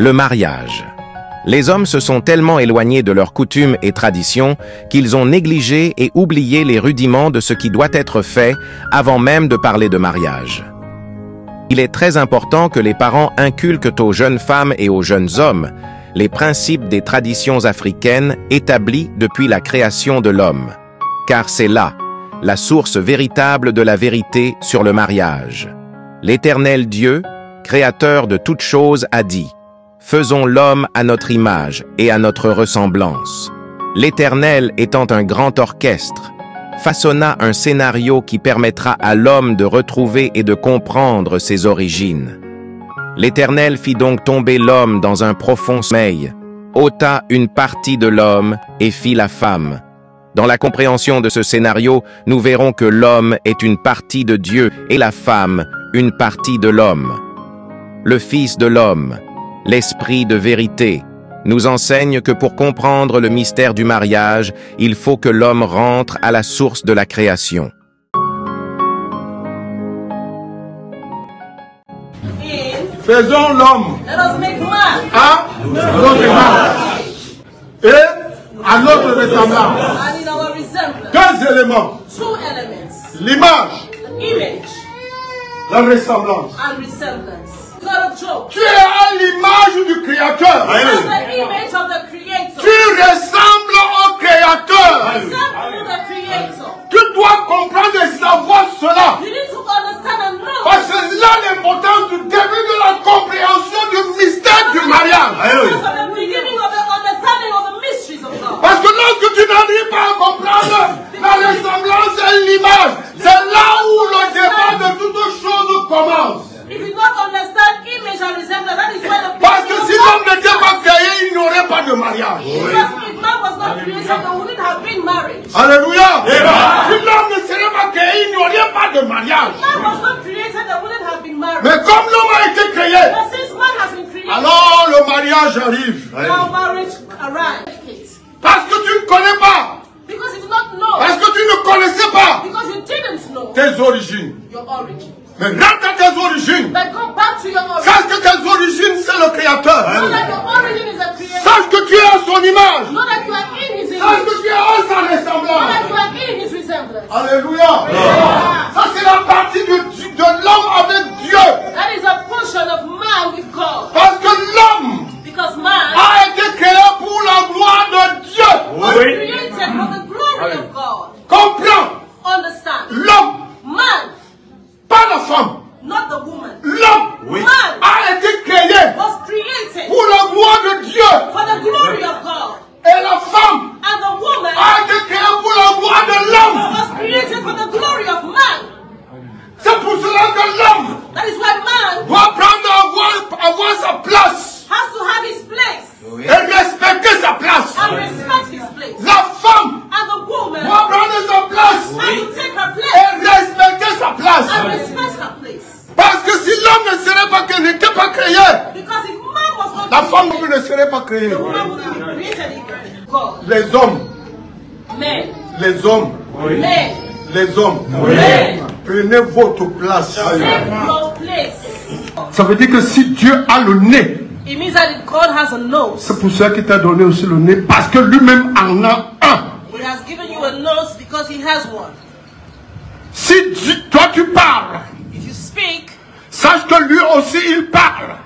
Le mariage. Les hommes se sont tellement éloignés de leurs coutumes et traditions qu'ils ont négligé et oublié les rudiments de ce qui doit être fait avant même de parler de mariage. Il est très important que les parents inculquent aux jeunes femmes et aux jeunes hommes les principes des traditions africaines établis depuis la création de l'homme, car c'est là la source véritable de la vérité sur le mariage. L'Éternel Dieu, créateur de toutes choses, a dit: faisons l'homme à notre image et à notre ressemblance. L'Éternel, étant un grand orchestre, façonna un scénario qui permettra à l'homme de retrouver et de comprendre ses origines. L'Éternel fit donc tomber l'homme dans un profond sommeil, ôta une partie de l'homme et fit la femme. Dans la compréhension de ce scénario, nous verrons que l'homme est une partie de Dieu et la femme une partie de l'homme. Le Fils de l'homme, l'Esprit de vérité, nous enseigne que pour comprendre le mystère du mariage, il faut que l'homme rentre à la source de la création. Faisons l'homme à notre image et à notre ressemblance. Deux éléments. L'image, la ressemblance. Tu es à l'image du Créateur. Tu ressembles au Créateur. Tu dois comprendre et savoir cela. Parce que là, l'importance du début de la compréhension du mystère du mariage. Parce que lorsque tu n'arrives pas à comprendre la ressemblance et l'image, c'est là où le débat de toutes choses commence. Parce que si l'homme n'était pas créé, il n'y aurait pas de mariage. Alléluia. Si l'homme ne serait pas créé, il n'y aurait pas de mariage. Mais comme l'homme a été créé, alors le mariage arrive. Parce que tu ne connais pas. Parce que tu ne connaissais pas tes origines. Mais rentre à tes origines. Sache que tes origines, c'est le Créateur. Sache que tu es à son image. Sache que tu es à sa ressemblance. Alléluia. Ça, c'est la partie de l'homme avec Dieu. Parce que l'homme a été créé pour la gloire de Dieu. Comprends. L'homme, pas la femme. L'homme a été créé pour la gloire de Dieu. Et la femme a été créée pour la gloire de l'homme. C'est pour cela que l'homme doit avoir sa place. Et respecter sa place. La femme doit prendre sa place. Et respecter sa place. Parce que si l'homme n'était pas créé, la femme ne serait pas créée. Les hommes. Les hommes. Les hommes. Prenez votre place. Ça veut dire que si Dieu a le nez, c'est pour ça qu'il t'a donné aussi le nez, parce que lui-même en a un. Si toi tu parles, sache que lui aussi il parle.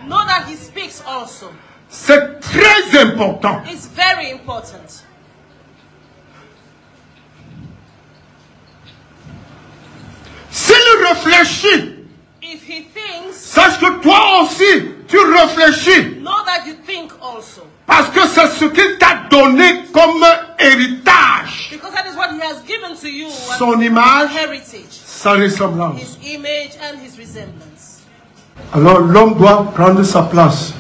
C'est très important. S'il réfléchit, sache que toi aussi tu réfléchis. Parce que c'est ce qu'il t'a donné comme héritage. Son image, sa ressemblance. Alors l'homme doit prendre sa place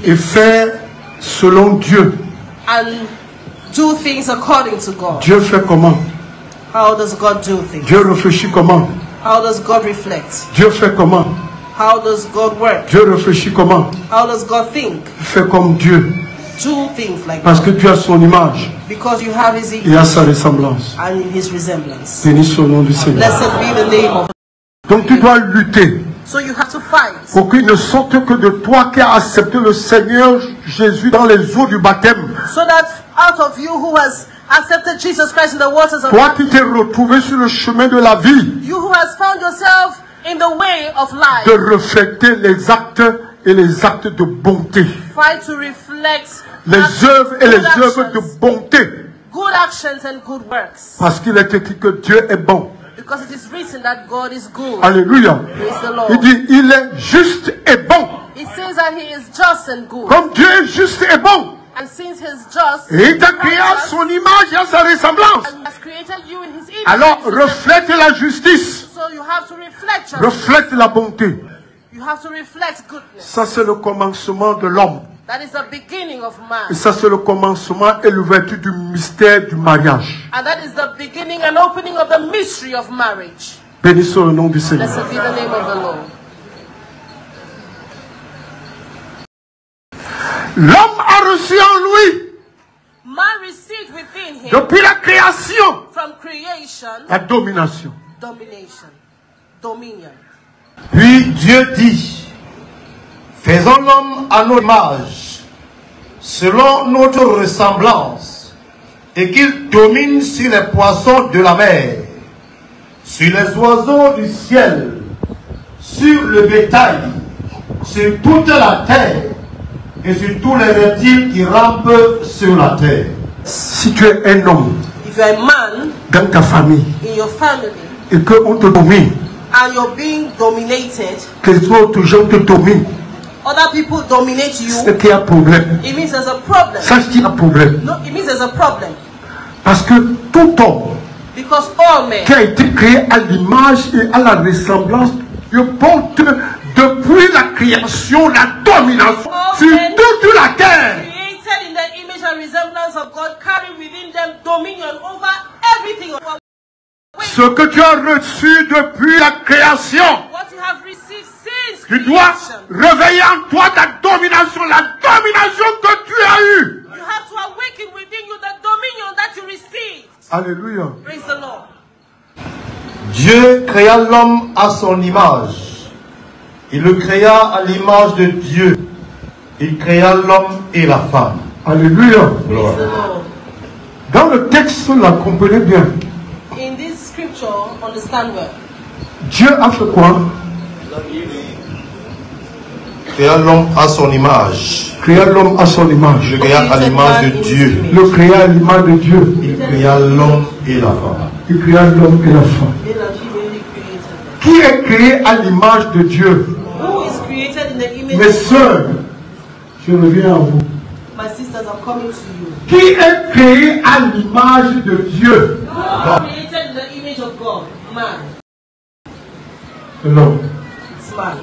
et faire selon Dieu. Dieu fait comment? How does God do things? Dieu réfléchit comment? How does God reflect? Dieu fait comment? How does God work? Dieu réfléchit comment? How does God think? Il fait comme Dieu. Do things like Parce that. que tu as son image. Because you have His Et image à sa ressemblance. and in His resemblance. Béni soit le nom du Seigneur. Blessed be the name of. Donc tu dois lutter. So you have to fight. Pour qu'il ne sorte que de toi qui as accepté le Seigneur Jésus dans les eaux du baptême. So that out of you who has accepted Jesus Christ in the waters of Toi baptism. qui t'es retrouvé sur le chemin de la vie. You who has found yourself in the way of life. De refléter les actes et les actes de bonté. Fight to reflect les œuvres et les œuvres de bonté. Good actions and good works. Parce qu'il est écrit que Dieu est bon. Because it is written that God is good. Alléluia. Praise the Lord. Il dit, il est juste et bon. It says that he is just and good. Comme Dieu est juste et bon. And since he is just, et il t'a créé à son image et à sa ressemblance. And has created you in his image. Alors reflète la justice. So you have to reflect reflète la bonté. You have to reflect goodness. Ça c'est le commencement de l'homme. That is the beginning of man. Et ça c'est le commencement et l'ouverture du mystère du mariage. And that is the beginning and opening of the mystery of marriage. Béni soit le nom du Seigneur. Blessed be the name of the Lord. L'homme a reçu en lui, man received within him, depuis la création, from creation, la domination. Dominion. Puis Dieu dit, faisons l'homme à notre image, selon notre ressemblance, et qu'il domine sur les poissons de la mer, sur les oiseaux du ciel, sur le bétail, sur toute la terre, et sur tous les reptiles qui rampent sur la terre. Si tu es un homme, if you are a man, dans ta famille, in your family, et qu'on te domine, and you're being dominated, que les autres gens te dominent, other people dominate you, c'est qu'il y a un problème. It means there's a problem. Ça, c'est un problème. No, it means there's a problem. Parce que tout homme Because all men qui a été créé à l'image et à la ressemblance, Dieu porte depuis la création la domination sur toute la terre. Created in the image and resemblance of God, carry within them dominion over everything. Ce que tu as reçu depuis la création, what you have received since tu dois réveiller en toi ta domination, la domination que tu as eue. You have to awaken within you the dominion that you received. Alléluia. Praise the Lord. Dieu créa l'homme à son image. Il le créa à l'image de Dieu. Il créa l'homme et la femme. Alléluia. Praise the Lord. Dans le texte, la comprenez bien. In this scripture, understand well. Dieu a fait quoi? Créa l'homme à son image. Créa l'homme à son image. Le créa à l'image de Dieu. Le créa à l'image de Dieu. Il créa l'homme et la femme. Il créa l'homme et la femme. Qui est créé à l'image de Dieu? Who is created in the image Mes of sœurs, je reviens à vous. My sisters are coming to you. Qui est créé à l'image de Dieu? Who is created in the image of God? Man. Non. It's man.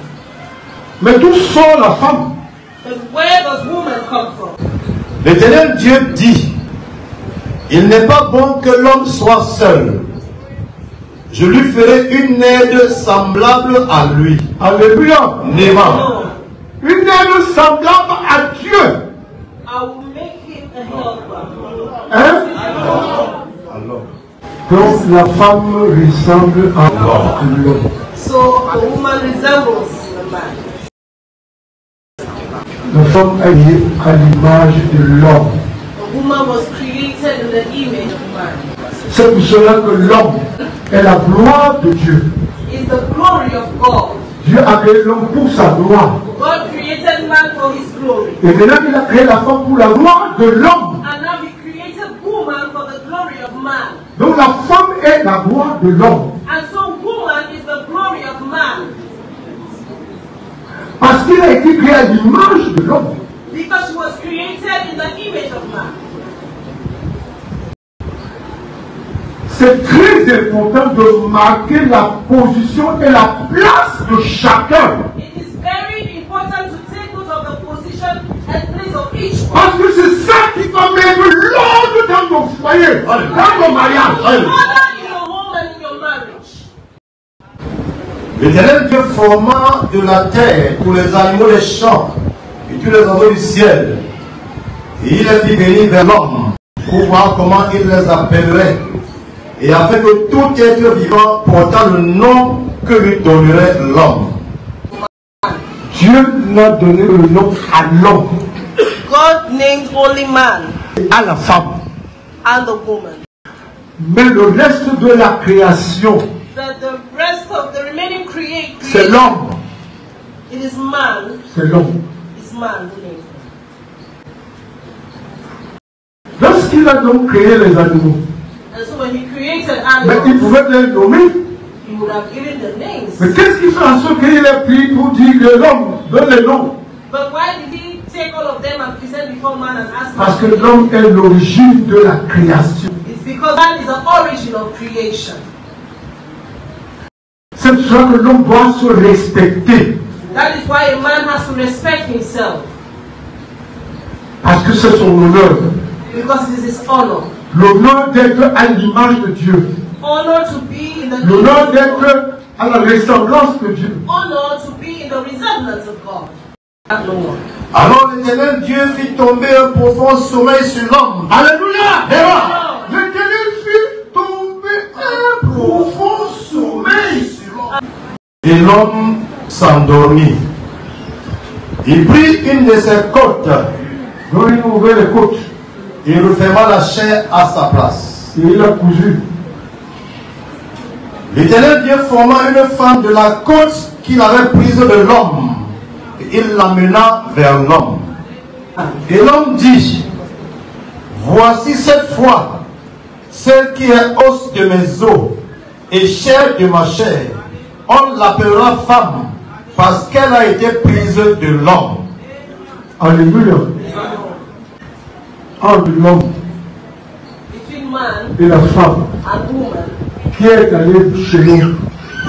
Mais d'où sort la femme? But where does woman come from? L'Éternel Dieu dit, il n'est pas bon que l'homme soit seul. Je lui ferai une aide semblable à lui. Alléluia. Néma. Une aide semblable à Dieu. I will make him a helper. Hein? Alors. Donc la femme ressemble à l'homme. So a woman resembles a man. La femme est liée à l'image de l'homme. A woman was created in the image of man. C'est pour cela que l'homme est la gloire de Dieu. It's the glory of God. Dieu a créé l'homme pour sa gloire. God created man for his glory. Et maintenant il a créé la femme pour la gloire de l'homme. And now he created woman for the glory of man. Donc la femme est la gloire de l'homme. And so woman is the glory of man. Parce qu'il a été créé à l'image de l'homme. Because she was created in the image of man. C'est très important de marquer la position et la place de chacun. It is very important to take note of the position and place of each one. Parce que c'est ça qui va mettre l'ordre dans nos foyers, dans nos mariages. Order in your home and in your marriage. L'Éternel Dieu forma de la terre pour les animaux des champs et tous les oiseaux du ciel. Et il les fit venir vers l'homme pour voir comment il les appellerait. Et afin que tout être vivant portant le nom que lui donnerait l'homme. Dieu n'a donné le nom à l'homme. God named only man À la femme. and the woman. Mais le reste de la création, That the rest of the remaining c'est l'homme. it is man. C'est l'homme. It's man who named him. Lorsqu'il a donc créé les animaux, And so when he created mais il animals, pouvait les nommer. he would have given the names. Mais qu'est-ce qui fait en sorte qu'il ait pris pour dire que l'homme donne les noms? But why did he take all of them and present before man and ask man? Parce que l'homme est l'origine de la création. It's because man is the origin of creation. C'est pour ça que l'homme doit se respecter. That is why a man has to respect himself. Parce que c'est son honneur. Because it is his honor. L'honneur d'être à l'image de Dieu. Honor to be in the L'honneur d'être à la ressemblance de Dieu. honor to be in the resemblance of God. No one. Alors l'Éternel Dieu fit tomber un profond sommeil sur l'homme. Alléluia! L'Éternel fit tomber un profond sommeil sur l'homme. Et l'homme s'endormit. Il prit une de ses côtes. Donc il ouvrait les côtes. Et il referma la chair à sa place. Et il l'a cousu. L'Éternel Dieu forma une femme de la côte qu'il avait prise de l'homme. Et il l'amena vers l'homme. Et l'homme dit, voici cette fois, celle qui est os de mes os et chair de ma chair. On l'appellera femme parce qu'elle a été prise de l'homme. Alléluia. Entre l'homme Between man et la femme, and woman, qui est allé chez l'autre,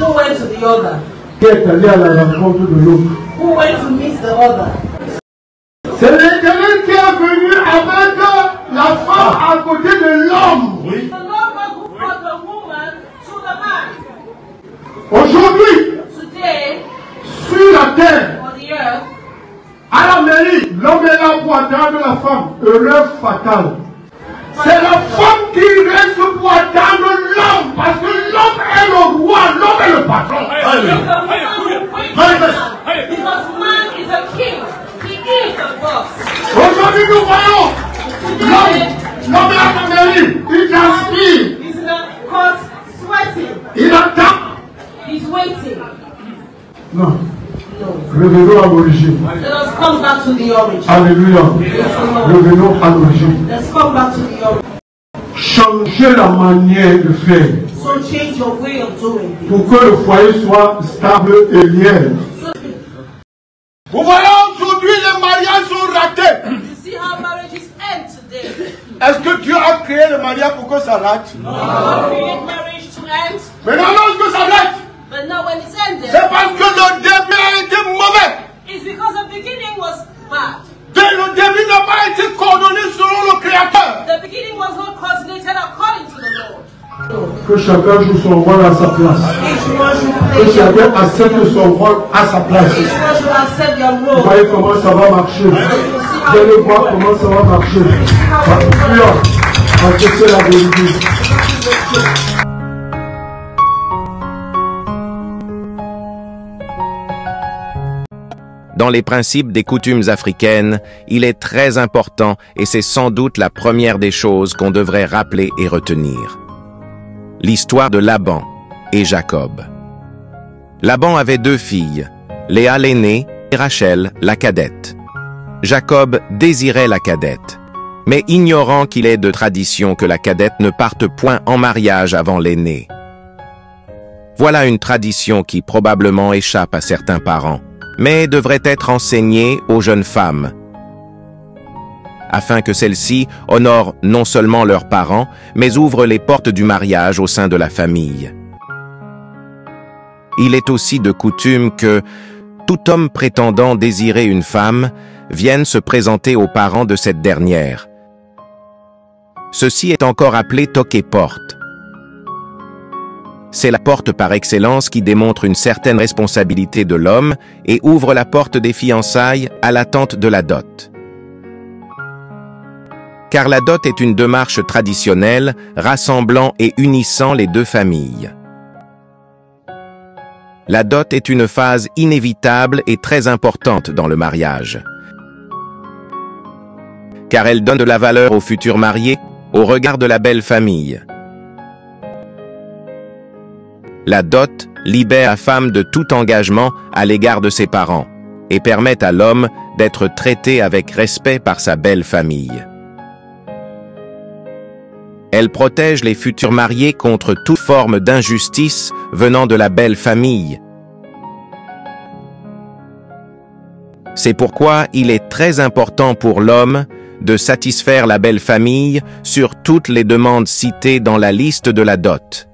who went to the other? qui est allé à la rencontre de l'autre. Who went to meet the other? C'est l'Éternel qui est venu avec la femme à côté de l'homme. Oui. The Lord God who brought the woman to the man. Aujourd'hui, Today, sur la terre, on the earth, à la mairie, l'homme est là pour attendre la femme. Erreur fatale. C'est la femme qui reste pour attendre l'homme, parce que l'homme est le roi, l'homme est le patron. because man is a king. He is a boss. Aujourd'hui, nous voyons l'homme est à la mairie, il transpire, He's in the court sweating. il attend. He's waiting. Non, No. revenons à l'origine. Let us come back to the origin. Alléluia. Revenons à l'origine. Let's come back to the origin. Changer la manière de faire So change your way of doing things. pour que le foyer soit stable et lié. Vous voyez aujourd'hui les mariages sont ratés. You see how marriages end today. Est-ce que Dieu a créé le mariage pour que ça rate? God created marriage to end, Maintenant lorsque ça rate, but now when it's ended, c'est parce que le début a été mauvais. it's because the beginning was bad. Le début n'a pas été coordonné selon le Créateur. The beginning was not coordinated according to the Lord. Que chacun joue son rôle à sa place. Each one should Que play their chacun role. accepte son rôle à sa place. Each one should accept their Vous role. voyez comment ça va marcher. Vous allez voir comment ça va marcher. Alléluia. Parce que c'est la vérité. Dans les principes des coutumes africaines, il est très important, et c'est sans doute la première des choses qu'on devrait rappeler et retenir. L'histoire de Laban et Jacob. Laban avait 2 filles, Léa l'aînée et Rachel la cadette. Jacob désirait la cadette, mais ignorant qu'il est de tradition que la cadette ne parte point en mariage avant l'aînée. Voilà une tradition qui probablement échappe à certains parents, mais devrait être enseignée aux jeunes femmes, afin que celles-ci honorent non seulement leurs parents, mais ouvrent les portes du mariage au sein de la famille. Il est aussi de coutume que tout homme prétendant désirer une femme vienne se présenter aux parents de cette dernière. Ceci est encore appelé toquer-porte. C'est la porte par excellence qui démontre une certaine responsabilité de l'homme et ouvre la porte des fiançailles à l'attente de la dot. Car la dot est une démarche traditionnelle rassemblant et unissant les 2 familles. La dot est une phase inévitable et très importante dans le mariage, car elle donne de la valeur aux futurs mariés au regard de la belle famille. La dot libère la femme de tout engagement à l'égard de ses parents et permet à l'homme d'être traité avec respect par sa belle famille. Elle protège les futurs mariés contre toute forme d'injustice venant de la belle famille. C'est pourquoi il est très important pour l'homme de satisfaire la belle famille sur toutes les demandes citées dans la liste de la dot.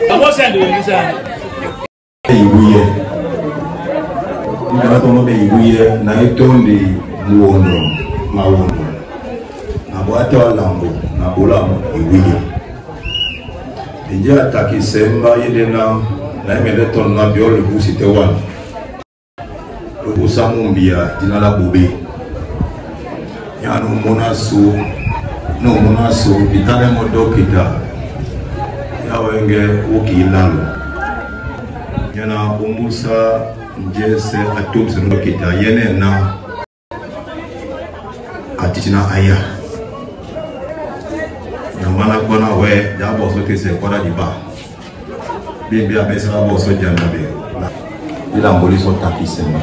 Vamos a Nyala tono be ibuye na etondi muondo mawondo. Na boate wa lambo na bolamu ibuye. Inja takisemba yedena na emele tono na biolo busite wan. Lubusa mumbia dinala bube. Yano monasu no monasu itale modokita. Yawenge ukilalo. Yana umbusa njese atubse ndokita yene na atitina aya. Namana kona we dabo so tese kona diba. Bimbi abesa abo so jandabe. Ila mboliso takisemba.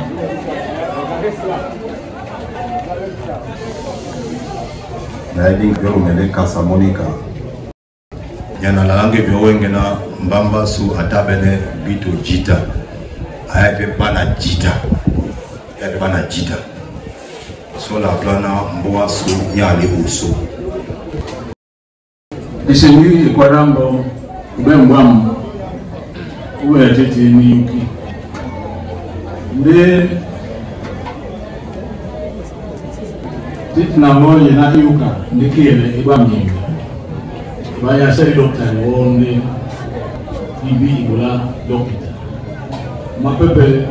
Na edin gero mele kasa monika. Yana lalange biowenge na mbamba su atabene bito jita. Ayape bana jita. Ayape bana jita. So la plana mboa su nyali uso. Ese ni kwa rambo ubembamu uwe tete ni yuki. Mbe tete na moye na yuka ndikele iba mnyingi. Baya seri doktor wonde ibi ibula dokita. Mapepe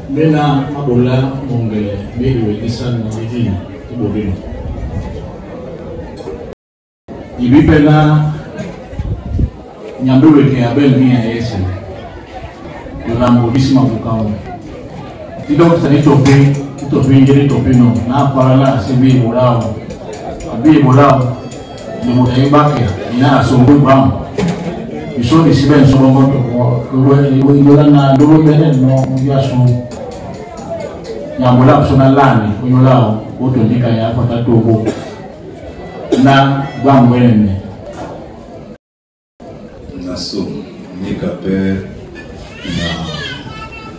mena mabola mongele mewe isan na idini ibobino. Ibi pena nyambewe ke abel mia yese. Yolambo bisima bukao. Ti dokita ni tope ngere topino na parala sebi bolao. Abi bolao ni mutaimbake ina asongo bam. Iso ni siben so ngo ko yola na dolo bene no yaso. Nyambola sona lani ko yolao oto ndika ya pata togo. Na bamwene naso nika pe na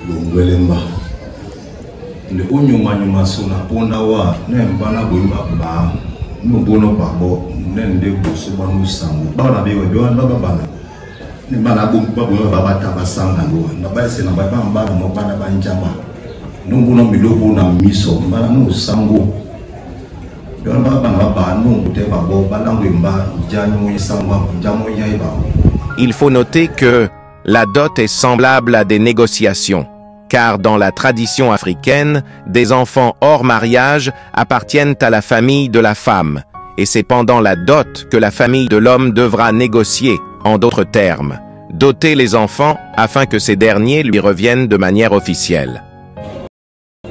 longwelemba le onyuma sona pona wa ne mbana boimba ba no bono babo ne nde boso banu sango bana bewe bewa baba bana ne bana babo baba tabasanga ndo na ba se na ba mbana mo bana ba njama no bono miloko na miso mbana no sango. Il faut noter que la dot est semblable à des négociations, car dans la tradition africaine, des enfants hors mariage appartiennent à la famille de la femme, et c'est pendant la dot que la famille de l'homme devra négocier, en d'autres termes, doter les enfants afin que ces derniers lui reviennent de manière officielle.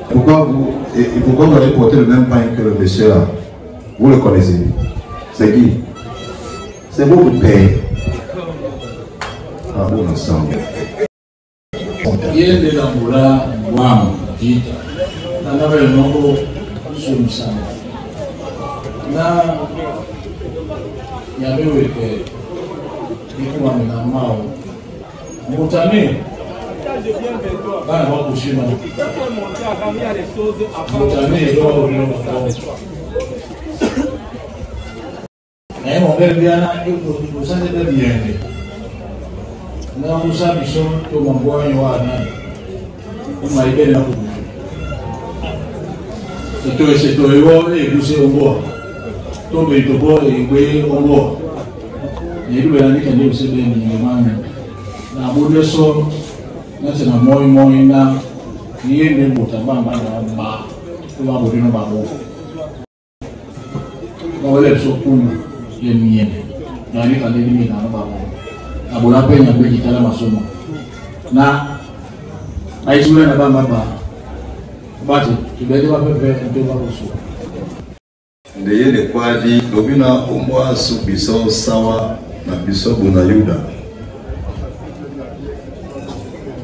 Pourquoi vous allez porter le même pain que le monsieur là? Vous le connaissez? C'est qui? C'est votre père. Ah bon ensemble. Yende na mula mwamu jita. Na nawe nongo sumusana. Na yamewe ke ikuwa na mao. Mutane bana wako shima. Mutane ndio na mon père bien il s'en est bien. Na musa biso to mambo wa na. Uma ibele na kubu. C'est toi et vous c'est au bois. Tout est au bois et oui au bois. Et lui a dit qu'il est aussi bien ni na bodo so na se na moi na ni ne bota ba ba ko ba bodo no ba bo. Ko le so kuma ye miene. Na ni ka ni na ba bo. Na bola pe nya be kitala masomo. Na aisule na ba ba. Bati tubele ba pepe nto ba so. Ndeye le kwadi lobina omwa su biso sawa na biso bona yuda.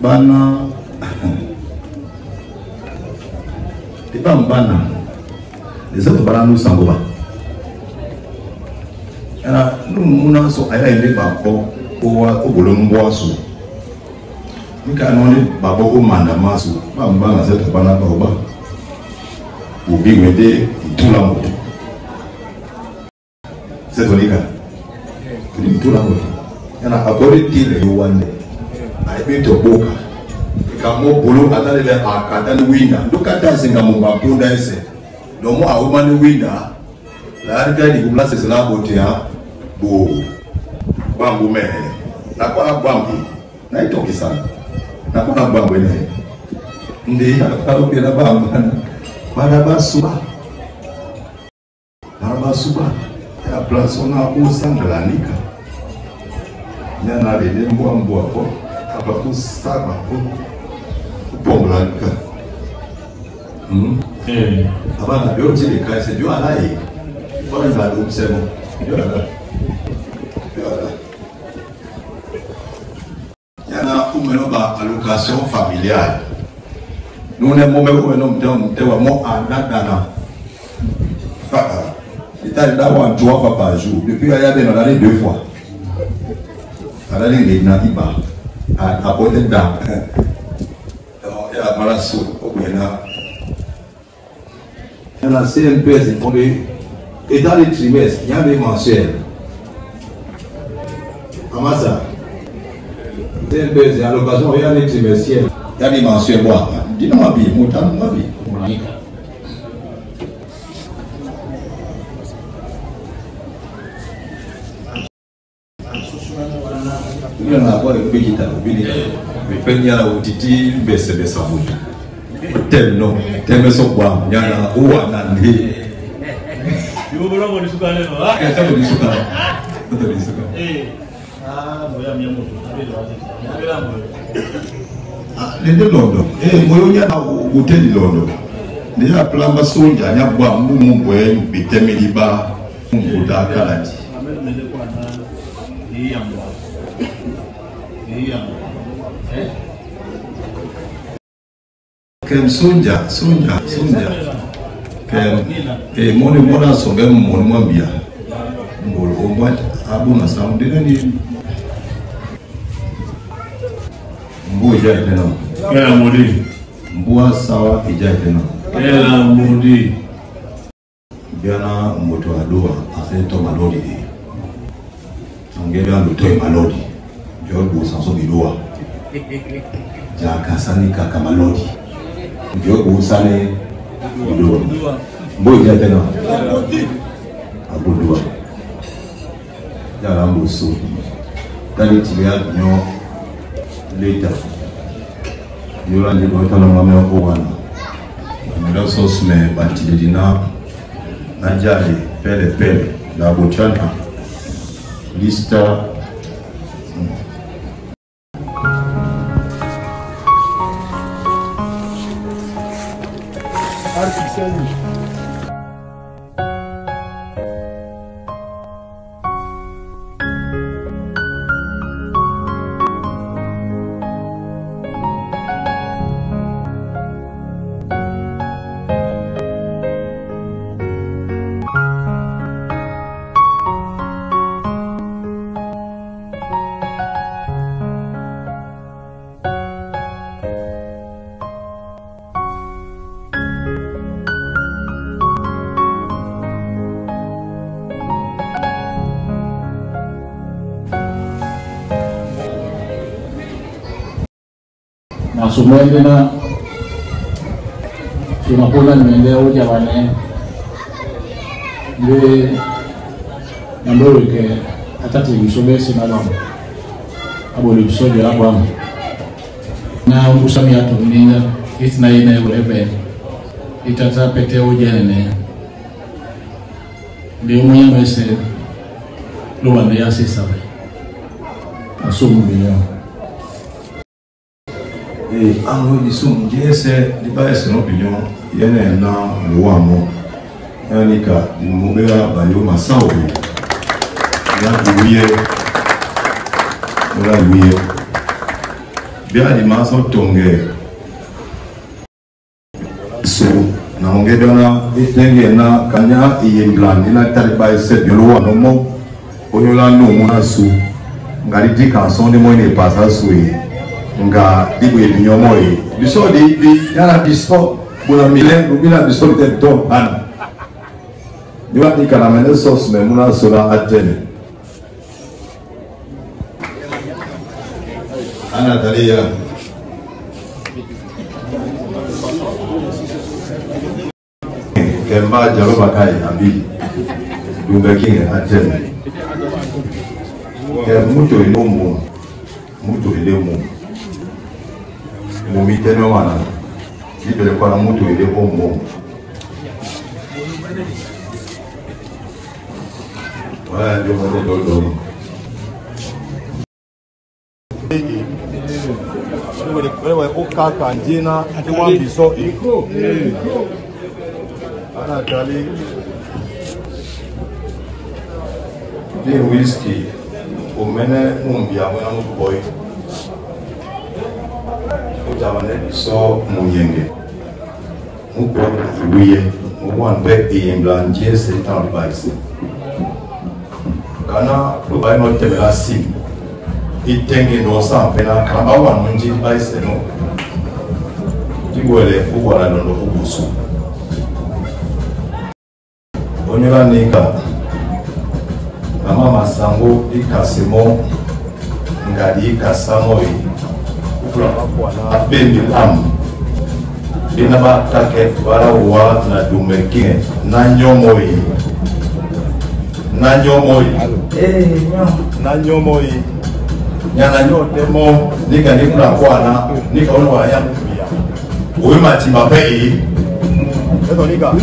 Bana bana les autres bana nous sangoba era nous so aya ile babo owa obolombo aso nika noni babo o manda maso bana zeto bana baba obi wede itula moto zeto nika itula moto era abori tile yo wande I bet to boka kamo bolo atale le akata ni winda ndokata singa mumba punda ese domo awuma ni winda la arika di kumla sesela botea bo bambu me na kwa bambu na itoki sana na kwa bambu ne ndi akalo pira bambu barabasuba ya plasona usangalanika yana lele mbwa hapo hapa kusaba hapo kupongolanika abana byote likaise jua lai bora ndio umsemo jua la yana umenoba allocation familiale nune mume ueno mtewa mo anadana il t'a dit d'avoir 3 fois par jour. Depuis, il y a des maladies 2 fois. Il y a des maladies à côté de dents. Il y a des maladies il y a la CNPS, et dans les trimestres, il y a des mensuels. Comment ça? CNPS, il y a l'occasion, il y a des trimestriels. Il y a des mensuels. Dis-nous ma vie, mon temps, ma vie. Il y a un petit peu de utiti bese besa mutu temno temeso kwa nyana uwa nandi yuko bora mo disuka leo ah kata mo disuka moya mia moto abela mo le londo moyo nyana uteli londo ni ya plamba sonja nya bwa mumu bwe bitemeliba mbuda kalati Kem sonja kem moni mona songa moni mwambia mbolo omwa abuna samdina ni mbu ija tena kela modi mbuwa sawa ija tena kela modi biana moto adoa aseto malodi ngebe andotoe malodi jobu sanso bidoa jakasani kaka malodi jobu sane bidoa mboja tena abudua jara mbusu tani tiya nyo later yola ndi ko tala ngame ko wana mira sosme batile dina najali pele la bochana lista artificial. Sumendena tunapona nimeendea uja wane ndio namboro ke atati bisomesi na lamu abo libisoje abo na usami ato ninga itna ine urebe itata pete uja nene ndio mwenye mese luwande ya sisabe asumu bilio alo disum jese dibaese no billion yene na luamo yanika mubera bayo masawo ya duye ora duye bia di maso tonge so na ongedona itenge na kanya iyemblan ina talibaese biolo no mo oyola no munasu ngari dikanson de mo ne pasa suyi nga dibu ebinyomo yi biso di yana biso bula milen rubina biso te don an niwa ni kana mene sos me muna sola atene ana taliya Kemba Jalo Bakai Abi Dubeki Atem Muto Ilomo Muto Ilomo Mumite no wana Ibele kwa muto Ilomo Wala ndio mmoja wewe ukaka njina atiwa biso iko ana dali ni whisky umene mumbia mwana muboy utabane biso munyenge muko iwiye muwande imblanjie setan baisi kana lubai no tebela sim itenge no sampena kamba wanunji baisi no tigwele uwala ndo ubusu onyela nika na mama sango ikasemo ngadi ikasamo yi ukula makwana bendi am bina ba take bara wa na dumeke na nyomo yi nyana nyote mo nika nikula kwana nika ono wa ya mbia uwe matima pe yi eto nika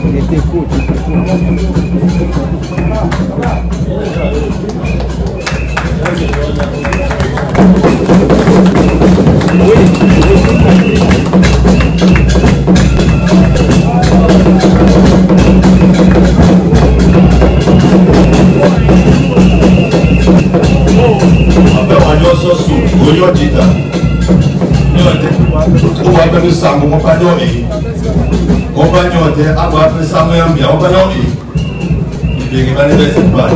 il était cool. Compagnote, agora pensamos em ambiente, vamos para onde? E que vai levar esse pai.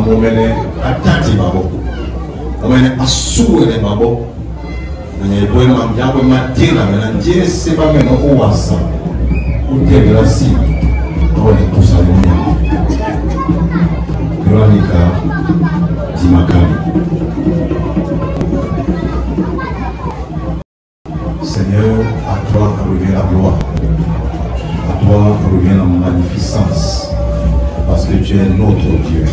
Momene atati babo momene asuwe babo nanye boy mamjabo matira na njere seba meno uwasa utebela si tole kusalimia Veronica Timakali. Seigneur, à toi revient la gloire, à toi revient la magnificence, parce que tu es notre Dieu.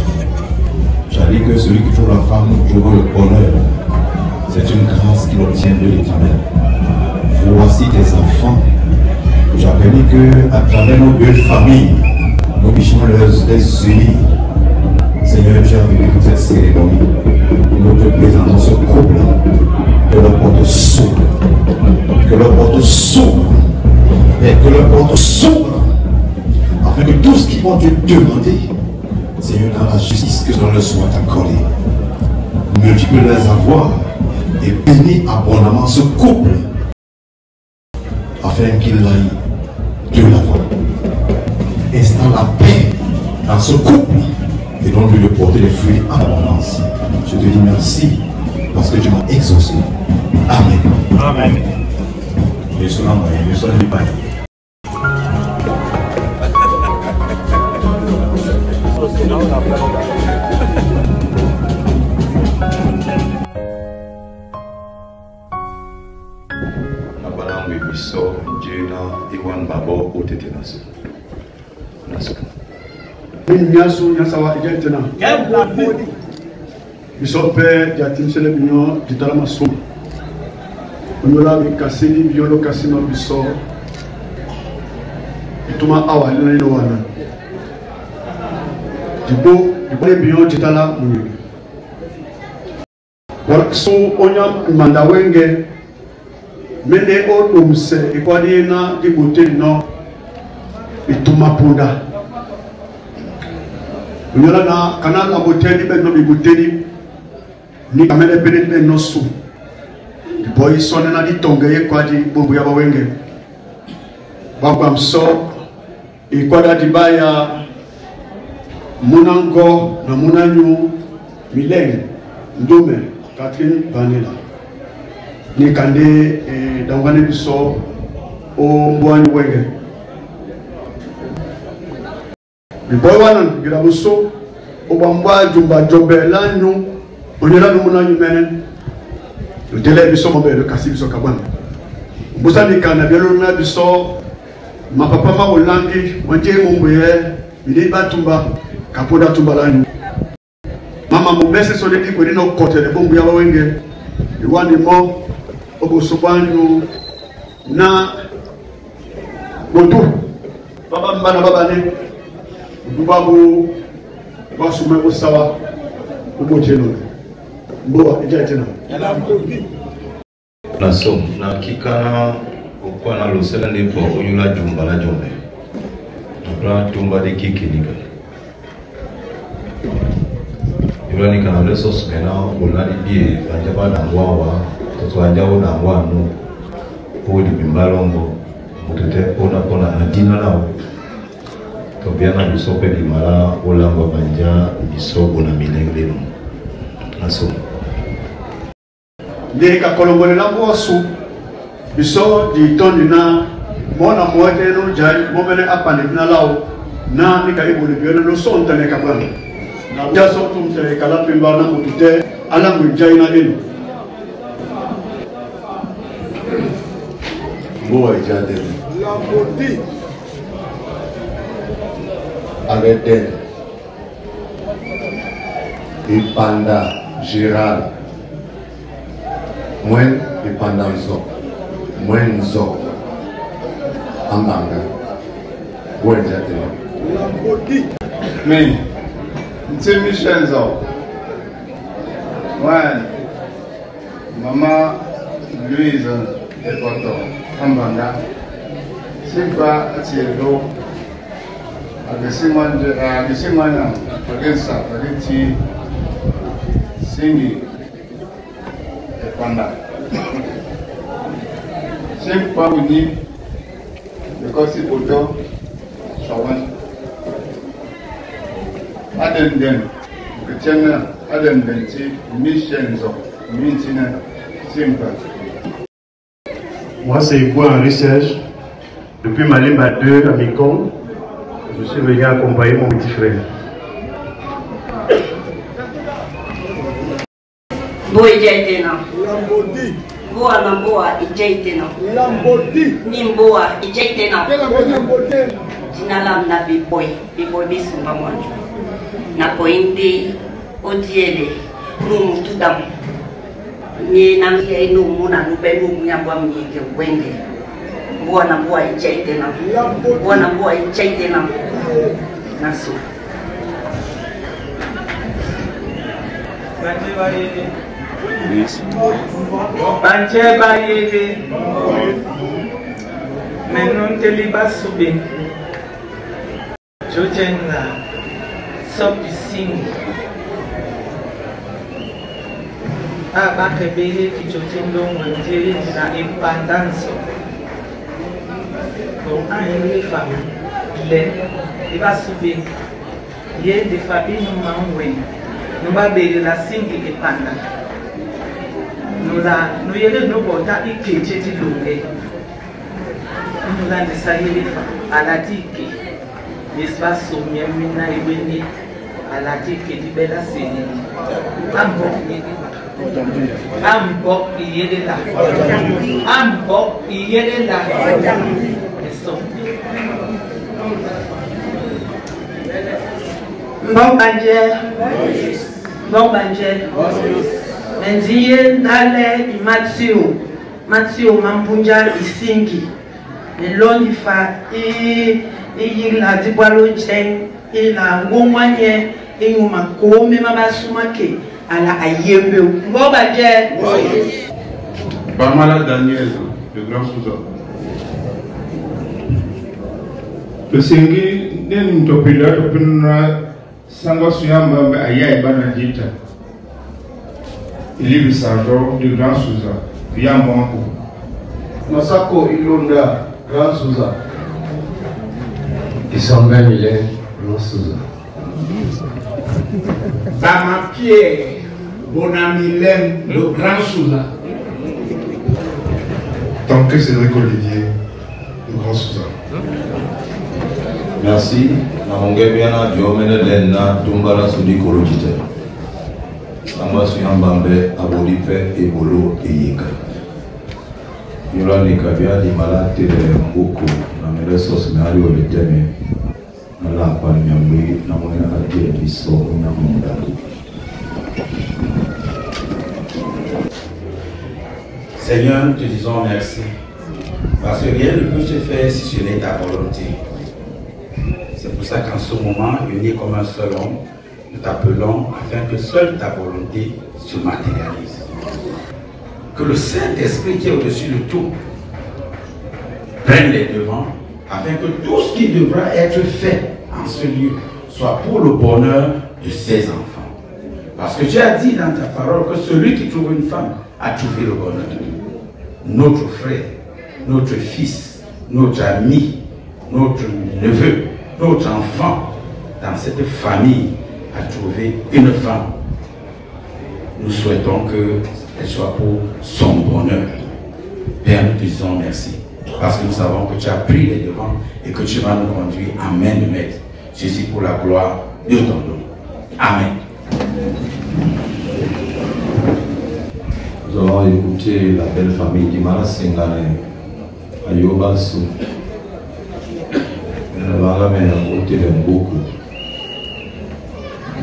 J'allais que celui qui trouve la femme trouve le bonheur. C'est une grâce qu'il obtient de l'Éternel. Voici tes enfants. J'ai permis que, à travers nos deux familles, nous puissions les unir. Seigneur, j'ai envie de toute cette cérémonie. Nous te présentons ce couple. Que leur porte s'ouvre. Que leur porte s'ouvre. Et que leur porte s'ouvre. Afin que tout ce qu'ils vont te demander, Seigneur, dans la justice que l'on leur soit accordé, multiplie les avoirs et bénis abondamment ce couple afin qu'il aille de l'avant. Installe la paix dans ce couple et donne-lui de porter les fruits en abondance. Je te dis merci parce que tu m'as exaucé. Amen. Amen. So, Jena, Iwan Babo, Otetenasu. Nasu. Nyasu, Nyasawa, Gentena. Bishop Yatim Selebino, Ditalamaso. On a vu Cassini, Biolo Cassino Bissor. Et tout ma awa, il y a un du beau, du bon bien, Ditala, oui. Voilà, so, on a mandawenge, mais les autres, on sait, et quoi dire, des beautés, non, et tout ma ponda. On a là, canal la beauté, des beautés, ni kamele pene de nosu di boy sonne na di tongaye kwa di bobu ya bawenge babam so e kwada di baya munango na munanyu mileng ndome Catherine Vanilla ni kande dangwane biso o mbwani wenge di boy wana girabuso o bambwa jumba jobela nyu on est là, nous avons le délai de le Kassim Sokaban. Vous savez qu'on a bien le biso, ma papa m'a hollandi, mon dieu mon père, il est batumba, capoda tumbalani. Maman mon blessé sur les dix, nos côtés de bombe yawenge, le one mo, obo sobanyo, na, botou, baba mbana baba ne, dubabu, wasume osawa, obo teno. Boa, ejatena. Na so, na kikana okwa na losela ndipo oyula jumba la jombe. Tukra tumba de kikinika. Yula ni kana leso smena olari bie banjaba na ngwawa, toto anjawo na ngwanu. Odi bimbalongo, mutete ona adina lao. Tobiana bisope di mara olamba banja bisobo na milengelo. Na so. Les Kakolongole la boisson, ils sont du temps de na, mon amour est non jai, mon bel appané na lao, na ni kaïbo de bien, nous sommes dans les cabanes. La bien sont tous les calapimba na moutute, à la moujaï na eno. Boa jadel. Lambodi. Arrêtez. Ipanda, Gérald. Mwen ipanda nzo. Mwen nzo. Ambanga. Boa jadel. Lambodi. Me. Nti Michel nzo. Mwen. Mama Louise Ekoto. Ambanga. Simba atielo. Agesimanya. Agensa. Ageti. Singi Epanda. Same part we need because it will do Shawan. Aden den, Kachana, Aden Benti, Missions of Mintina, simple. Moi, c'est Ivo en recherche. Depuis Malimba 2 à Mikon, je suis venu accompagner mon petit frère. Boa ijaitena. Lambodi. Boa na boa ijaitena. Lambodi. Nimboa ijaitena. Lambodi. Jina la mnabi boy. Biboy bisumba mwanjo. Na pointi odiele. Numu tudam. Nye namia inumu na nube numu yambwa mnyike wenge. Boa na boa ijaitena. Boa na boa ijaitena. Nasu. Banche bayewe menon teliba sube jojenna sopi sing aba kebele ki jojendo ngwendele na impandanso ko ayele fam le liba sube ye de fabino mangwe nuba bele la singi ipanda nous yele no bota ikeche ti lunge nous la desayele fa ala dike espace miemina ibeni ala dike di bela seni ambo yele la eso mbanje Bon Banjel. Mendiye Ndale Mathieu Mampunja Isingi. Meloni fa la dibwalo jeng la ngomanye inguma kome mama sumake ala ayembe. Bon Banjel. Bamala Daniel, le grand Souza. Le Sengi, Nen Topila, Topina, Sango Suyamba, Aya Banadita. Il est le sergent du grand Souza, Yambanko. Masako Ilonda, grand Souza. Isambé Millet, grand Souza. Bama Pierre, Bonamilène, le grand Souza. Tant que Cédric Olivier, le grand Souza. Merci. Namongebiana Diomene Lena Tumbara Sudi Korojite. Samba Suyambambe Abolipe Ebolo Eyeka. Yola Nikabia di Malate de Mboko. Nameresos Mari Oleteme. Nala Panyambi Namona Adie Biso Namunda. Seigneur, te disons merci. Parce que rien ne peut se faire si ce n'est ta volonté. C'est pour ça qu'en ce moment, unis comme un seul homme, nous t'appelons afin que seule ta volonté se matérialise. Que le Saint-Esprit qui est au-dessus de tout prenne les devants afin que tout ce qui devra être fait en ce lieu soit pour le bonheur de ses enfants. Parce que tu as dit dans ta parole que celui qui trouve une femme a trouvé le bonheur. Notre frère, notre fils, notre ami, notre neveu, notre enfant dans cette famille a trouvé une femme. Nous souhaitons qu'elle soit pour son bonheur. Père, nous te disons merci. Parce que nous savons que tu as pris les devants et que tu vas nous conduire en main de maître. Ceci pour la gloire de ton nom. Amen. Nous avons écouté la belle famille d'Imara Sengane, Ayoba Sou. Nous avons écouté de Mboko.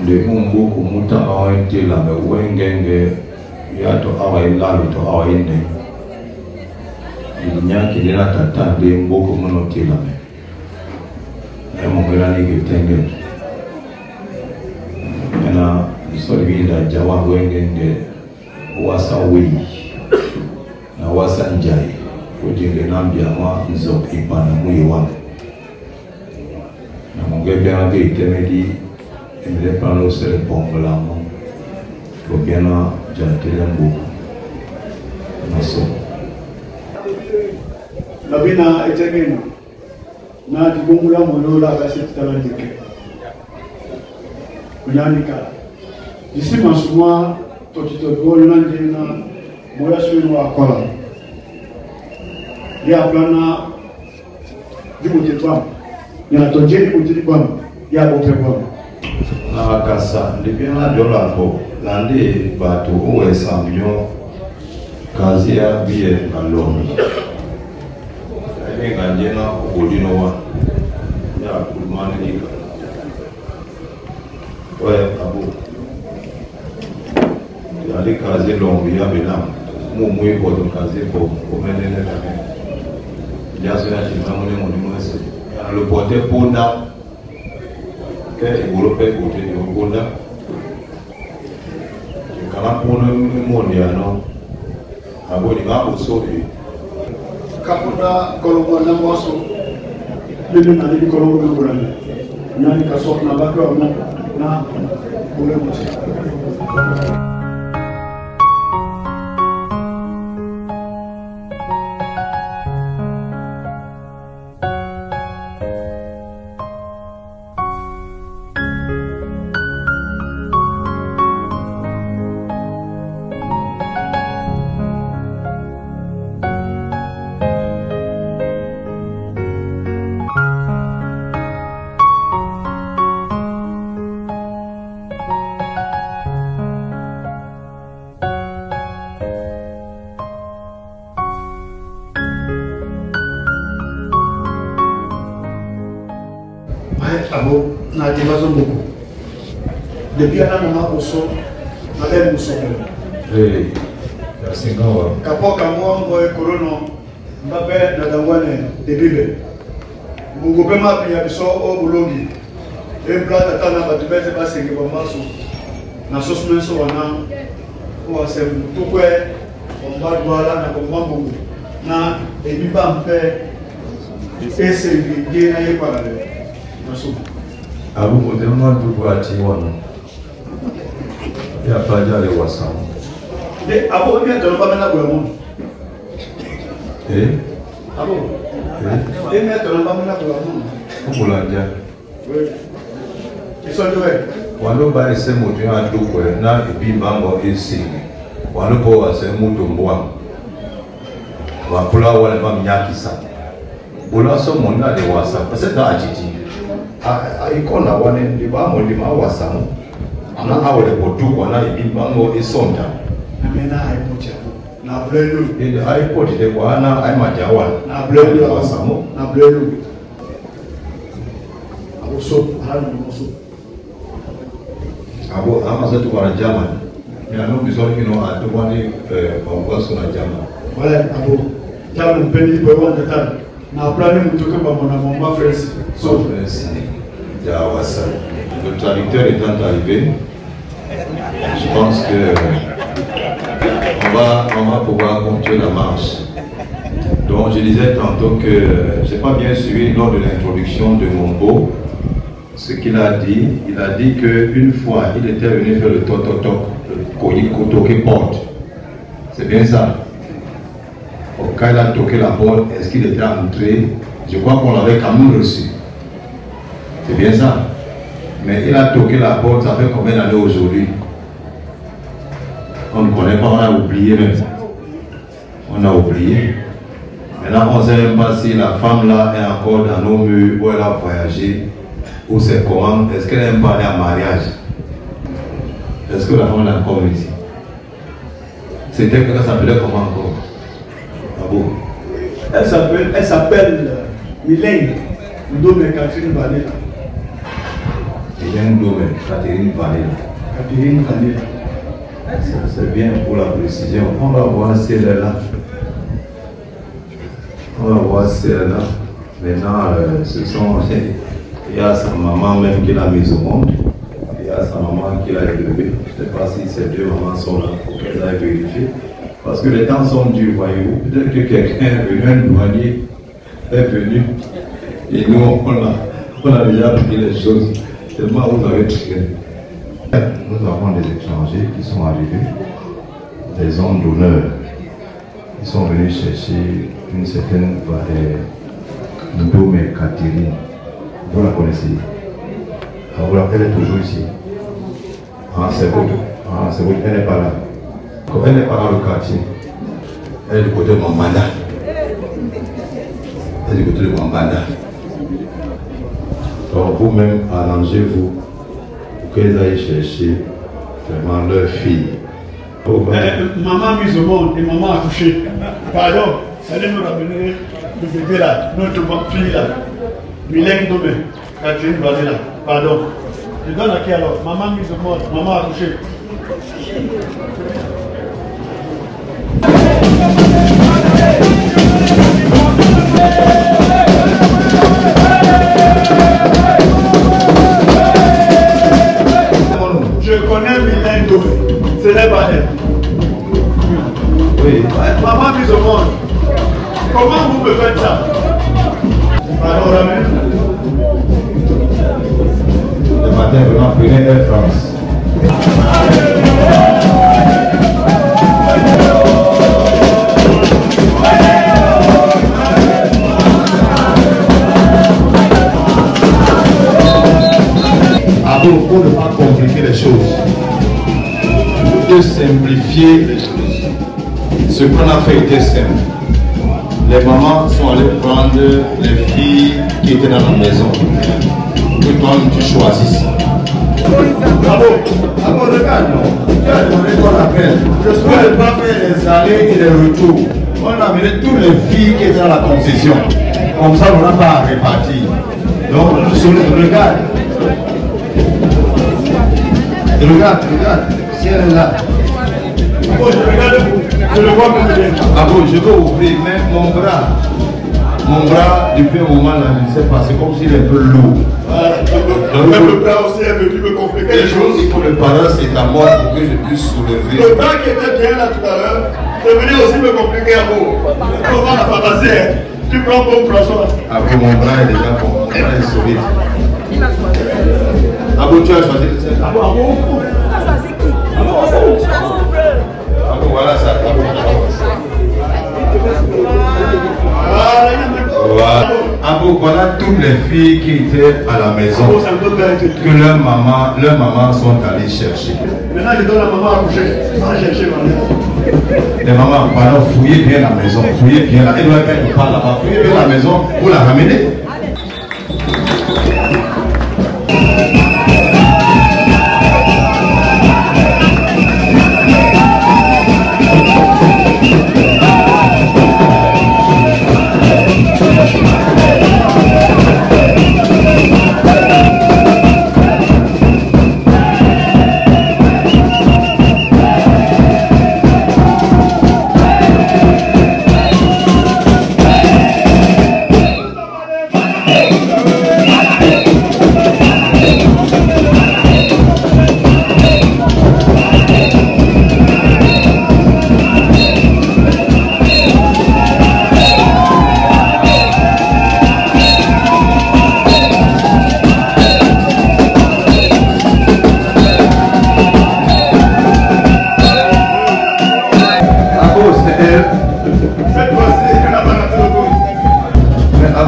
De Mboko, Mouta a été là, mais Wengenge, Yato Awa Lalo to Awa Inde. Il n'y a qu'il y a tata de Mboko Monoté là. Et mon grand nègre Tengen. Et là, il s'est dit à Jawa Wengenge. Wasa wei na wasa njai ujinge nambia mwa nzok ipana muiwan na mongebe ande itemedi emile pano sele pombola mo lobiana jatele mbuku naso labina etemena na dibungula monola basi talandike kunyanika disi masuma totito bolna ndina moya suno akola ya plana dimutitwa ya tonjeni mutitwa ya bopebwa na kasa ndipena dola po lande batu uwe samyo kazi ya biye na lomi ebe ganjena ukudino wa ya kulmane nika oye abu ali kazi longi ya binam mumu iko to kazi ko komenene kame jaso ya chimamu ne moni mwese ya le pote punda ke Europe kote ni punda kama punda moni ya no aboni ngabo so e kapunda kolongo na mwaso lele na ni kolongo na bulani nyani kasot na bakwa na bule musi. Abo na divazo beaucoup. Depuis à la maman au son, Madame Moussongo. Oui, merci encore. Kapoka Mwango et Colono, Mbappé Nadawane, de Bible. Mungopema Piabiso au Boulogi. Et Blata Tana Batubete Bassé Bamasso. Na Sosmenso Wana, ou à Sem Tukwe, on va voir na Bombango. Na Ebiba Mpe, et c'est bien à y parler. Ah, vous pouvez demander de voir Tiwana. Il n'y a pas d'y aller voir ça. Et à vous, bien, tu n'as pas maintenant pour le monde. Eh? Ah bon? Et bien, tu n'as pas maintenant pour le monde. Pour la dire. Oui. Ils sont doués. Wano ba ese moto ya doko na ebi bango esi. Wano po wa se moto mbwa. Wa kula wale ba mnyakisa. Bola so mona de wasa. Parce que ajiji. Ikona wane di ba mo di ma wasa. Na awole botu ko na ebi bango esonda. Na iPod ya. Na blelu. Ile iPod de kwa na ai majawa. Na blelu wasa mo. Na blelu. Aboso, hanu moso. Abo amasa tu kwa German. Ya no bizori kino atwani mwangoso na German. Wala abo German pendi kwa wanda tano. Na plani mtuke kwa mwana France. So France. Ya wasa. Le traducteur étant arrivé, je pense que on va pouvoir continuer la marche. Donc je disais tantôt que je n'ai pas bien suivi lors de l'introduction de Mombo ce qu'il a dit. Il a dit qu'une fois il était venu faire le tototok, le toqué porte. C'est bien ça. Quand il a toqué la porte, est-ce qu'il était entré? Je crois qu'on l'avait quand même reçu. C'est bien ça. Mais il a toqué la porte, ça fait combien d'années aujourd'hui? On ne connaît pas, on a oublié même. On a oublié. Maintenant, on ne sait même pas si la femme là est encore dans nos murs, où elle a voyagé, ou c'est comment. Est-ce qu'elle aime pas aller en mariage? Est-ce que la femme est encore ici? C'était que ça s'appelait comment encore? Ah bon? Elle s'appelle Mylène Ndome Catherine Vanilla. Mylène Ndome Catherine Vanilla. Catherine Vanilla. C'est bien pour la précision. On va voir si elle est là. On va voir si elle est là. Maintenant, il y a sa maman même qui l'a mise au monde. Il y a sa maman qui l'a élevée. Je ne sais pas si ces deux mamans sont là pour qu'elles aillent vérifier. Parce que les temps sont durs, voyez-vous. Peut-être que quelqu'un est venu, un douanier est venu. Et nous, on a déjà pris les choses. Tellement vous avez tiré. Nous avons des étrangers qui sont arrivés, des hommes d'honneur. Ils sont venus chercher une certaine Ndome Catherine. Vous la connaissez? Elle est toujours ici. Ah, c'est vous. Ah, c'est vous. Elle n'est pas là. Elle n'est pas dans le quartier. Elle est du côté de Mambanda. Elle est du côté de Mambanda. Donc vous-même, arrangez-vous pour qu'elles aillent chercher vraiment leur fille. Maman mise au monde et maman accouchée. Pardon, allez nous ramener le bébé là, notre fille là. Mylène Ndome, Catherine Vanilla. Pardon. Je donne à qui alors? Maman mise au monde, maman accouchée. Je connais Mylène Ndome. Ce n'est pas elle. Oui. Maman mise au monde. Comment vous me faites ça? Alors, ramène. Le matin, vraiment, prenez Air France. Pour ne pas compliquer les choses, de simplifier les choses. Ce qu'on a fait était simple. Les mamans sont allées prendre les filles qui étaient dans la maison. Que toi, tu choisisses. Ah bon, regarde, non. Tu as demandé qu'on appelle. Je ne pas faire les allées et les retours. On a amené toutes les filles qui étaient dans la concession. Comme ça, on n'a pas à répartir. Donc, regarde. Regarde, Si elle est là. Bon, je regarde vous. Je le vois comme il est. Ah bon, je peux ouvrir, mais mon bras, depuis un moment là, je ne sais pas, c'est comme s'il est un peu lourd. Même le bras aussi est venu me compliquer les choses. Il faut le parent, c'est à moi pour que je puisse soulever. Le bras qui était bien là tout à l'heure, c'est venu aussi me compliquer à vous. Comment la pharmacie, tu prends comme François. Après, mon bras est déjà bon, mon bras est solide. Ah bon, tu as choisi le sel. Ah bon, voilà ça. Ah bon, voilà toutes les filles qui étaient à la maison, que leurs mamans sont allées chercher. Maintenant, je donne la maman à coucher. Va chercher ma. Les mamans, pardon, fouillez bien la maison, fouillez bien la maison. Elle parle là-bas, fouillez bien la maison pour la ramener.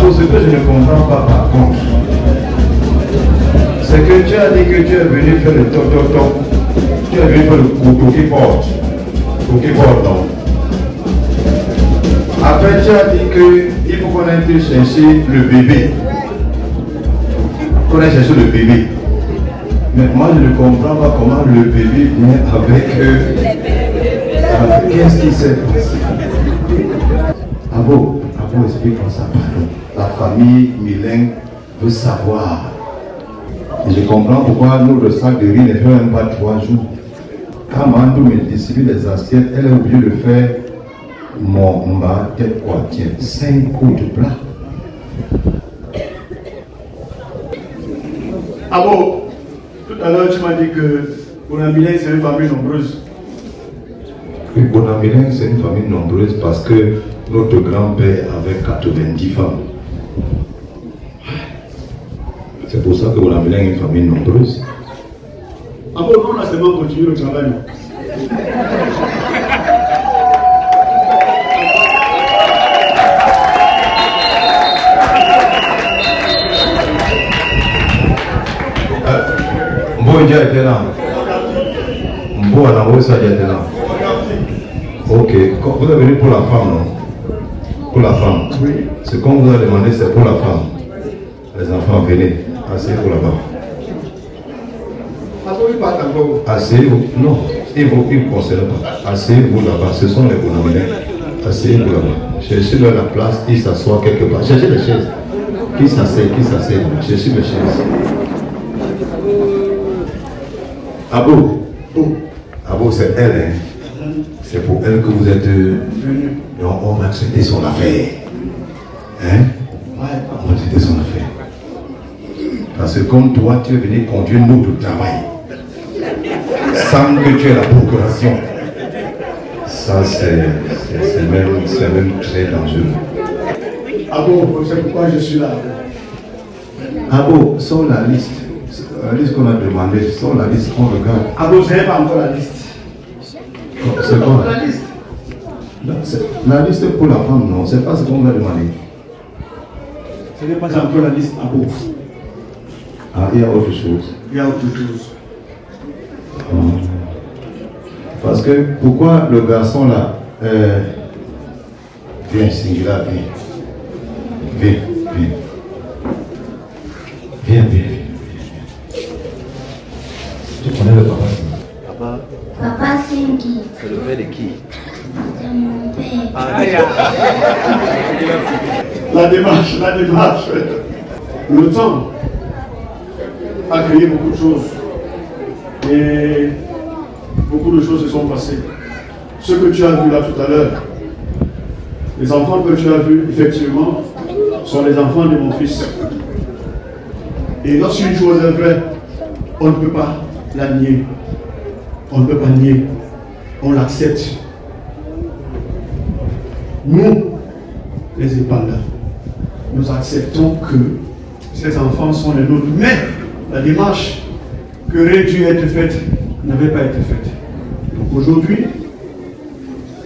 Ce que je ne comprends pas par contre, c'est que tu as dit que tu es venu faire le toc-toc-toc, tu es venu faire le cookie-board, non. Après tu as dit qu'il faut qu'on aille chercher le bébé, mais moi je ne comprends pas comment le bébé vient avec qu'est-ce qui s'est passé. Abo, explique-moi ça, pardon. La famille Milène veut savoir. Et je comprends pourquoi notre sac de riz ne fait même pas 3 jours. Quand Mandou me distribue les assiettes, elle est obligée de faire peut-être quoi, tiens, 5 coups de plat. Ah bon, tout à l'heure tu m'as dit que Bonamilin c'est une famille nombreuse. Oui, Bonamilin c'est une famille nombreuse parce que notre grand-père avait 90 femmes. C'est pour ça que Bonamilin est une famille nombreuse. Ah bon, non, on a seulement continué le travail. Mbo déjà était là. Mbo a envoyé ça déjà était là. Ok, vous êtes venu pour la femme, non? Pour la femme. Oui. Ce qu'on vous a demandé, c'est pour la femme. Les enfants, venez. Asseyez-vous là-bas. Asseyez-vous. Non, il ne vous concerne pas. Asseyez-vous là-bas. Ce sont les Bonamilins. Asseyez-vous là-bas. Cherchez-leur la place. Ils s'assoient quelque part. Cherchez les chaises. Qui s'assied? Cherchez les chaises. Abo. Abo, c'est elle. Hein? C'est pour elle que vous êtes venus. On va traiter son affaire. Hein? On va traiter son affaire. Parce que comme toi, tu es venu conduire notre travail. Sans que tu aies la procuration. Ça, c'est même très dangereux. Ah bon, c'est pourquoi je suis là. Ah bon, sur la liste. La liste qu'on a demandé, sur la liste qu'on regarde. Ah bon, c'est pas encore la liste. C'est quoi? La liste. La liste pour la femme, non, c'est pas ce qu'on a demandé. Ce n'est pas encore la liste. Ah bon. Ah, il y a autre chose. Il y a autre chose. Parce que pourquoi le garçon là viens, Singular, viens. Viens. Tu connais le papa? Papa Singhi. C'est le père de qui? C'est mon père. La démarche. Le temps a créé beaucoup de choses. Et beaucoup de choses se sont passées. Ce que tu as vu là tout à l'heure, les enfants que tu as vus, effectivement, sont les enfants de mon fils. Et lorsqu'une chose est vraie, on ne peut pas la nier. On ne peut pas nier. On l'accepte. Nous, les épandeurs, nous acceptons que ces enfants sont les nôtres. Mais la démarche qui aurait dû être faite n'avait pas été faite. Donc aujourd'hui,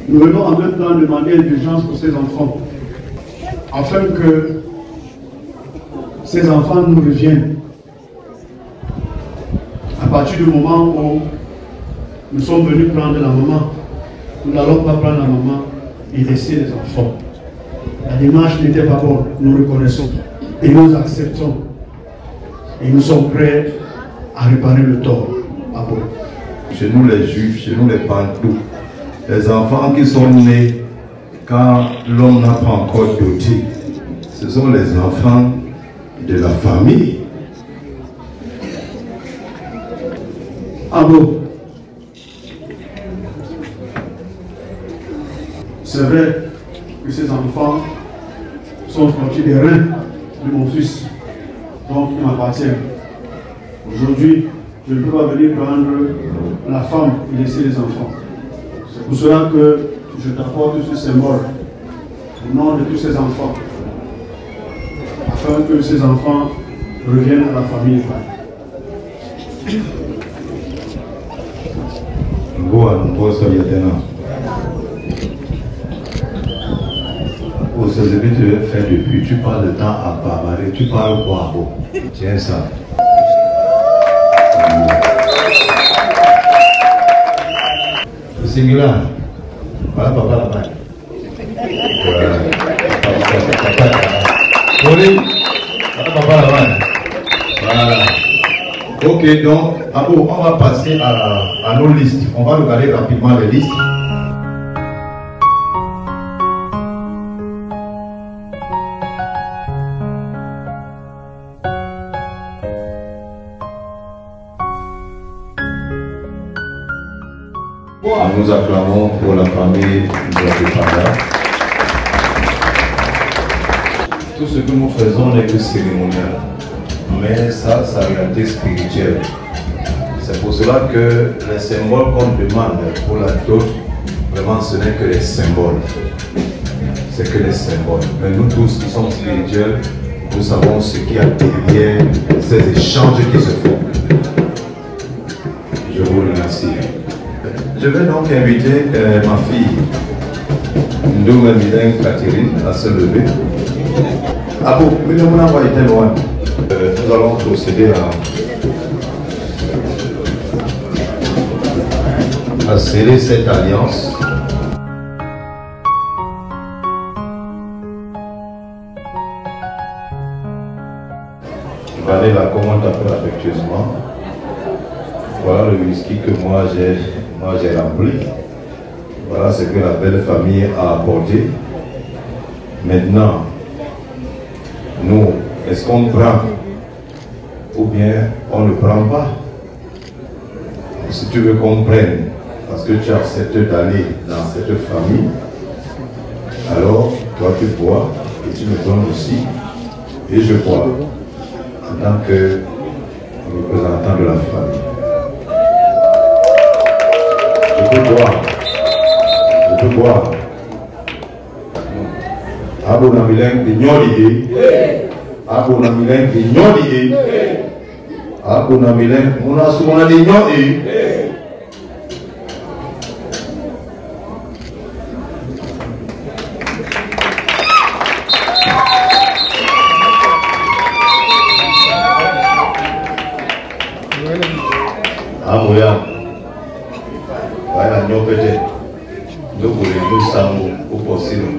nous venons en même temps demander l'indulgence pour ces enfants, afin que ces enfants nous reviennent. À partir du moment où nous sommes venus prendre la maman, nous n'allons pas prendre la maman et laisser les enfants. La démarche n'était pas bonne, nous reconnaissons et nous acceptons. Et nous sommes prêts à réparer le tort. Ah bon. Chez nous les juifs, chez nous les pantous, les enfants qui sont nés quand l'homme n'a pas encore doté, ce sont les enfants de la famille. Ah bon. C'est vrai que ces enfants sont sortis des reins de mon fils, donc ils m'appartiennent. Aujourd'hui, je ne peux pas venir prendre la femme et laisser les enfants. C'est pour cela que je t'apporte ce symbole au nom de tous ces enfants, afin que ces enfants reviennent à la famille. Pour ce que tu veux faire depuis, tu parles de temps à bavarder, tu parles quoi? Tiens ça. Singular. Voilà papa là-bas. Voilà papa là-bas. Voilà. Ok, donc, on va passer à nos listes. On va regarder rapidement les listes. Nous acclamons pour la famille de l'épandeur. Tout ce que nous faisons n'est que cérémonial, mais ça, c'est la réalité spirituelle. C'est pour cela que les symboles qu'on demande pour la dot, vraiment ce n'est que les symboles. C'est que les symboles. Mais nous tous qui sommes spirituels, nous savons ce qu'il y a derrière ces échanges qui se font. Je vous remercie. Je vais donc inviter ma fille, Ndouma Milen Catherine, à se lever. Ah bon, mais nous avons été loin. Nous allons procéder à sceller cette alliance. Valez la commande un peu affectueusement. Voilà le whisky que moi j'ai rempli. Voilà ce que la belle famille a apporté. Maintenant, nous, est-ce qu'on prend ou bien on ne prend pas? Si tu veux qu'on prenne, parce que tu acceptes d'aller dans cette famille, alors toi tu bois et tu me donnes aussi, et je bois en tant que représentant de la famille. Je peux boire. Je peux boire. Abonamilen de Nyoli. Abonamilen de Nyoli. Abonamilen Munasumana de Nyoli. Amoya. Voilà, nous peut-être. Nous voulons nous savoir au possible.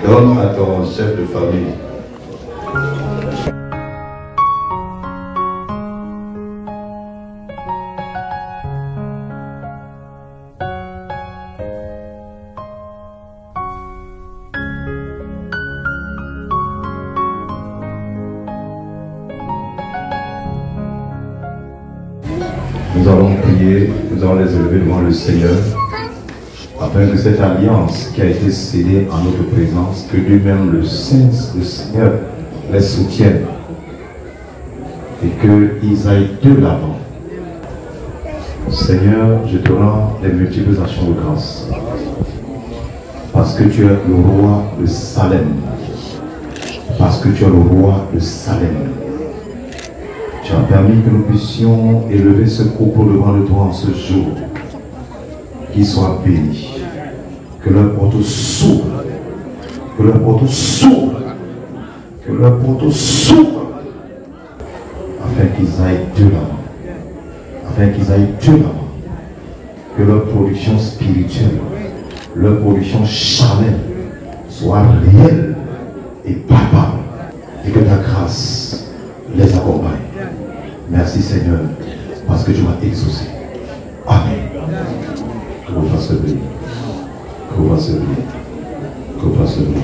Donne à ton chef de famille Nous allons prier, nous allons les élever devant le Seigneur, afin que cette alliance qui a été scellée en notre présence, que lui-même, le Seigneur, les soutienne et qu'ils aillent de l'avant. Seigneur, je te rends les multiples actions de grâce, parce que tu es le roi de Salem, parce que tu es le roi de Salem. Tu as permis que nous puissions élever ce couple devant le toi en ce jour. Qu'ils soient bénis. Que leur porte s'ouvre. Que leur porte s'ouvre. Que leur porte s'ouvre. Afin qu'ils aillent de l'avant. Afin qu'ils aillent de l'avant. Que leur production spirituelle, leur production charnelle soit réelle et palpable. Et que ta grâce les accompagne. Merci Seigneur, parce que tu m'as exaucé. Amen. Que vous fasse le bien. Que vous fasse le bien. Que vous fasse le bien.